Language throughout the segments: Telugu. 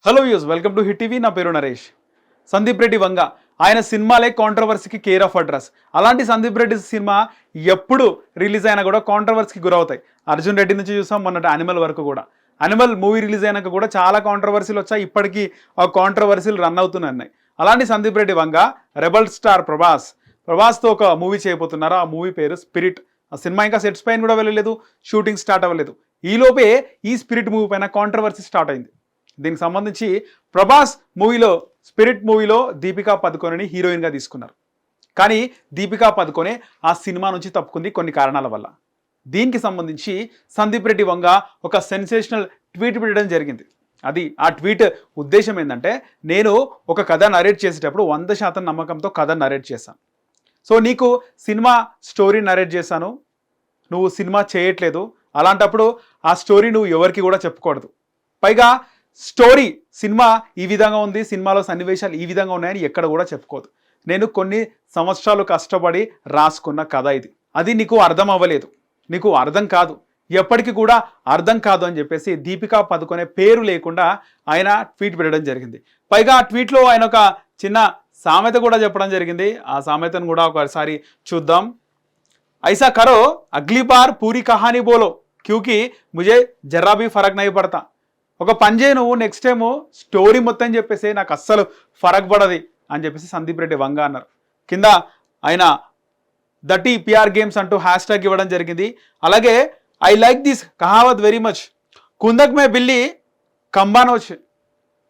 Hello use welcome to hit TV. నా పేరు నరేష్. సందీప్ రెడ్డి వంగ ఆయన సినిమాలే కాంట్రవర్సీకి కేర్ ఆఫ్ అడ్రస్. అలాంటి సందీప్ రెడ్డి సినిమా ఎప్పుడు రిలీజ్ అయినా కూడా కాంట్రవర్సీకి గురవుతాయి. అర్జున్ రెడ్డి నుంచి చూసాం, మొన్నటి అనిమల్ వరకు కూడా. అనిమల్ మూవీ రిలీజ్ అయినాక కూడా చాలా కాంట్రవర్సీలు వచ్చాయి. ఇప్పటికీ ఆ కాంట్రవర్సీలు రన్ అవుతున్నాయి. అలాంటి సందీప్ రెడ్డి వంగ రెబల్ స్టార్ ప్రభాస్తో ఒక మూవీ చేయబోతున్నారు. ఆ మూవీ పేరు స్పిరిట్. ఆ సినిమా ఇంకా సెట్స్ పైన కూడా వెళ్ళలేదు, షూటింగ్ స్టార్ట్ అవ్వలేదు. ఈలోపే ఈ స్పిరిట్ మూవీ పైన కాంట్రవర్సీ స్టార్ట్ అయింది. దీనికి సంబంధించి ప్రభాస్ మూవీలో స్పిరిట్ మూవీలో దీపికా పదుకొనెని హీరోయిన్గా తీసుకున్నారు. కానీ దీపికా పదుకొనె ఆ సినిమా నుంచి తప్పుకుంది కొన్ని కారణాల వల్ల. దీనికి సంబంధించి సందీప్ రెడ్డి వంగ ఒక సెన్సేషనల్ ట్వీట్ పెట్టడం జరిగింది. ఆ ట్వీట్ ఉద్దేశం ఏంటంటే, నేను ఒక కథ నరేట్ చేసేటప్పుడు 100% నమ్మకంతో కథ నరేట్ చేశాను. సో నీకు సినిమా స్టోరీ నరేట్ చేశాను, నువ్వు సినిమా చేయట్లేదు. అలాంటప్పుడు ఆ స్టోరీ నువ్వు ఎవరికి కూడా చెప్పుకూడదు. పైగా స్టోరీ సినిమా ఈ విధంగా ఉంది, సినిమాలో సన్నివేశాలు ఈ విధంగా ఉన్నాయని ఎక్కడ కూడా చెప్పుకోదు. నేను కొన్ని సంవత్సరాలు కష్టపడి రాసుకున్న కథ ఇది. అది నీకు అర్థం అవ్వలేదు, నీకు అర్థం కాదు, ఎప్పటికీ కూడా అర్థం కాదు అని చెప్పేసి దీపికా పదుకొనె పేరు లేకుండా ఆయన ట్వీట్ పెట్టడం జరిగింది. పైగా ఆ ట్వీట్లో ఆయన ఒక చిన్న సామెత కూడా చెప్పడం జరిగింది. ఆ సామెతను కూడా ఒకసారి చూద్దాం. ఐసా కరో అగ్లీ బార్ పూరీ కహానీ బోలో క్యూకి ముజే జర్రా భీ ఫరక్ నహీ పడతా. ఒక పని చేయి, నువ్వు నెక్స్ట్ టైము స్టోరీ మొత్తం చెప్పేసి నాకు అస్సలు ఫరక్ పడది అని చెప్పేసి సందీప్ రెడ్డి వంగ అన్నారు. కింద ఆయన దటి పిఆర్ గేమ్స్ అంటూ హ్యాష్ ట్యాగ్ ఇవ్వడం జరిగింది. అలాగే ఐ లైక్ దిస్ కహావత్ వెరీ మచ్, కుందక్ మే బిల్లి కంబానోచ్.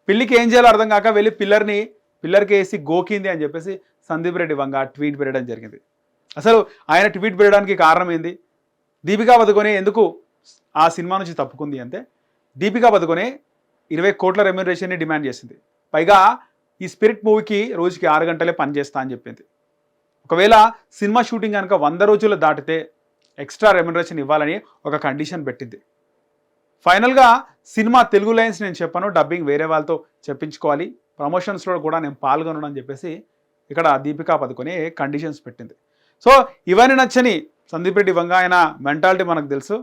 పిల్లికి ఏం చేయాలో అర్థం కాక వెళ్ళి పిల్లర్కి వేసి గోకింది అని చెప్పేసి సందీప్ రెడ్డి వంగ ట్వీట్ పెట్టడం జరిగింది. అసలు ఆయన ట్వీట్ పెట్టడానికి కారణం ఏంది? దీపికా పదుకొనె ఎందుకు ఆ సినిమా నుంచి తప్పుకుంది అంటే, దీపికా పదుకొనె 20 కోట్ల రెమ్యూనరేషన్ని డిమాండ్ చేసింది. పైగా ఈ స్పిరిట్ మూవీకి రోజుకి 6 గంటలే పనిచేస్తా అని చెప్పింది. ఒకవేళ సినిమా షూటింగ్ కనుక 100 రోజులు దాటితే ఎక్స్ట్రా రెమ్యూనరేషన్ ఇవ్వాలని ఒక కండిషన్ పెట్టింది. ఫైనల్గా సినిమా తెలుగు లైన్స్ నేను చెప్పాను, డబ్బింగ్ వేరే వాళ్ళతో చెప్పించుకోవాలి, ప్రమోషన్స్లో కూడా నేను పాల్గొనను అని చెప్పేసి ఇక్కడ దీపికా పదుకొనె కండిషన్స్ పెట్టింది. సో ఇవన్నీ నచ్చని సందీప్ రెడ్డి వంగ ఆయన మెంటాలిటీ మనకు తెలుసు.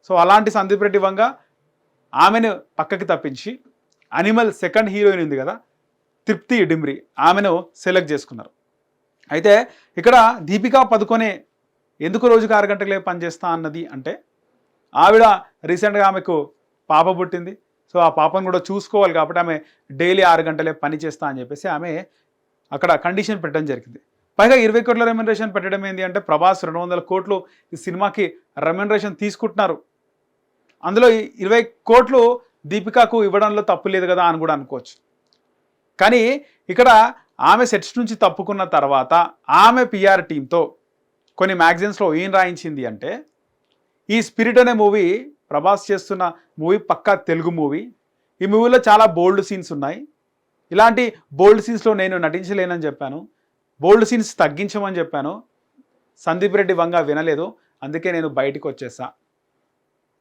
సో అలాంటి సందీప్ రెడ్డి వంగ ఆమెను పక్కకి తప్పించి అనిమల్ సెకండ్ హీరోయిన్ ఉంది కదా తృప్తి డిమ్రి, ఆమెను సెలెక్ట్ చేసుకున్నారు. అయితే ఇక్కడ దీపికా పదుకొనె ఎందుకు రోజుకి 6 గంటలే పనిచేస్తా అన్నది అంటే, ఆవిడ రీసెంట్గా ఆమెకు పాప పుట్టింది. సో ఆ పాపను కూడా చూసుకోవాలి కాబట్టి ఆమె డైలీ 6 గంటలే పని చేస్తా అని చెప్పేసి ఆమె అక్కడ కండిషన్ పెట్టడం జరిగింది. పైగా 20 కోట్ల రెమ్యూనరేషన్ పెట్టడం ఏంటి అంటే, ప్రభాస్ 200 కోట్లు ఈ సినిమాకి రెమ్యూనరేషన్ తీసుకుంటున్నారు. అందులో 20 కోట్లు దీపికాకు ఇవ్వడంలో తప్పు లేదు కదా అని కూడా అనుకోవచ్చు. కానీ ఇక్కడ ఆమె సెట్స్ నుంచి తప్పుకున్న తర్వాత ఆమె పిఆర్ టీంతో కొన్ని మ్యాగజైన్స్లో ఏం రాయించింది అంటే, ఈ స్పిరిట్ అనే మూవీ ప్రభాస్ చేస్తున్న మూవీ పక్కా తెలుగు మూవీ, ఈ మూవీలో చాలా బోల్డ్ సీన్స్ ఉన్నాయి, ఇలాంటి బోల్డ్ సీన్స్లో నేను నటించలేనని చెప్పాను, బోల్డ్ సీన్స్ తగ్గించమని చెప్పాను. సందీప్ రెడ్డి వంగ వినలేదు, అందుకే నేను బయటకు వచ్చేసా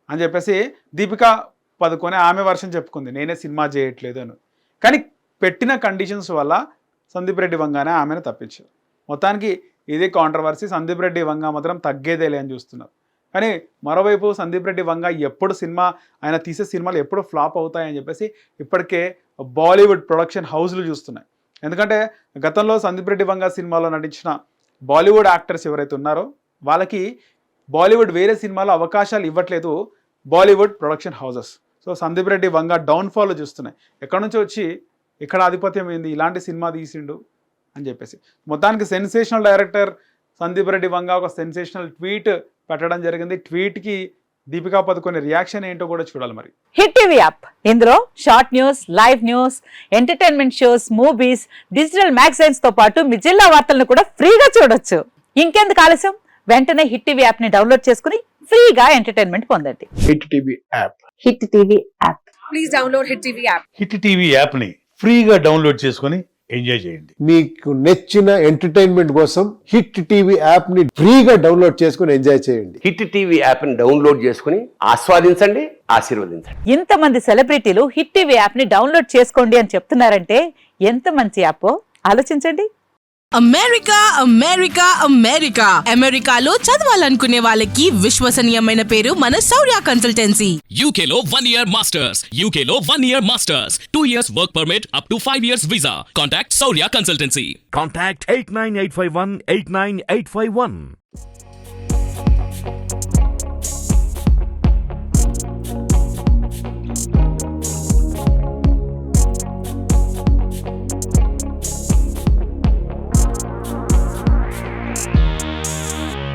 అని చెప్పేసి దీపికా పదుకొనె ఆమె వర్షన్ చెప్పుకుంది, నేనే సినిమా చేయట్లేదు అని. కానీ పెట్టిన కండిషన్స్ వల్ల సందీప్ రెడ్డి వంగనే ఆమెను తప్పించారు. మొత్తానికి ఇది కాంట్రవర్సీ. సందీప్ రెడ్డి వంగ మాత్రం తగ్గేదేలే అని చూస్తున్నారు. కానీ మరోవైపు సందీప్ రెడ్డి వంగ ఎప్పుడు ఆయన తీసే సినిమాలు ఎప్పుడు ఫ్లాప్ అవుతాయని చెప్పేసి ఇప్పటికే బాలీవుడ్ ప్రొడక్షన్ హౌస్లు చూస్తున్నాయి. ఎందుకంటే గతంలో సందీప్ రెడ్డి వంగ సినిమాలో నటించిన బాలీవుడ్ యాక్టర్స్ ఎవరైతే ఉన్నారో వాళ్ళకి బాలీవుడ్ వేరే సినిమాలో అవకాశాలు ఇవ్వట్లేదు Bollywood production houses. So Sandeep Reddy Vanga downfall చూస్తున్నాయి. ఎక్కడి నుంచి వచ్చి ఇక్కడ ఆధిపత్యం ఏంది, ఇలాంటి సినిమా తీసిండు అని చెప్పేసి. మొత్తానికి సెన్సేషనల్ డైరెక్టర్ సందీప్ రెడ్డి వంగ ఒక సెన్సేషనల్ ట్వీట్ పెట్టడం జరిగింది. ట్వీట్కి దీపికా పదుకొనె రియాక్షన్ ఏంటో కూడా చూడాలి. మరి హిట్ టీవీ యాప్, ఇందులో short news, live news, entertainment shows, movies, digital magazines తో పాటు మీ జిల్లా వార్తలను కూడా ఫ్రీగా చూడొచ్చు. ఇంకెందుకు ఆలస్యం, వెంటనే హిట్ టీవీ యాప్ ని డౌన్లోడ్ చేసుకుని ఫ్రీగా ఎంటర్టైన్మెంట్ పొందండి. Hit TV app. Hit TV app. Please download hit TV app. Hit TV app ని ఫ్రీగా డౌన్లోడ్ చేసుకొని ఎంజాయ్ చేయండి. మీకు నచ్చిన ఎంటర్టైన్మెంట్ కోసం హిట్ టీవీ యాప్ ని ఫ్రీగా డౌన్లోడ్ చేసుకొని ఎంజాయ్ చేయండి. హిట్ టీవీ యాప్ ని డౌన్లోడ్ చేసుకుని ఆస్వాదించండి, ఆశీర్వదించండి. ఇంతమంది సెలబ్రిటీలు హిట్ టీవీ యాప్ ని డౌన్లోడ్ చేసుకోండి అని చెప్తున్నారంటే ఎంత మంచి యాప్ ఆలోచించండి. అమెరికా అమెరికా అమెరికా అమెరికాలో చదవాలనుకునే వాళ్ళకి విశ్వసనీయమైన పేరు మన శౌర్య కన్సల్టెన్సీ. UK లో 1 year masters. UK లో 1 year masters. 2 years work permit up to 5 years visa. Contact Saurya Consultancy. Contact 89851 89851.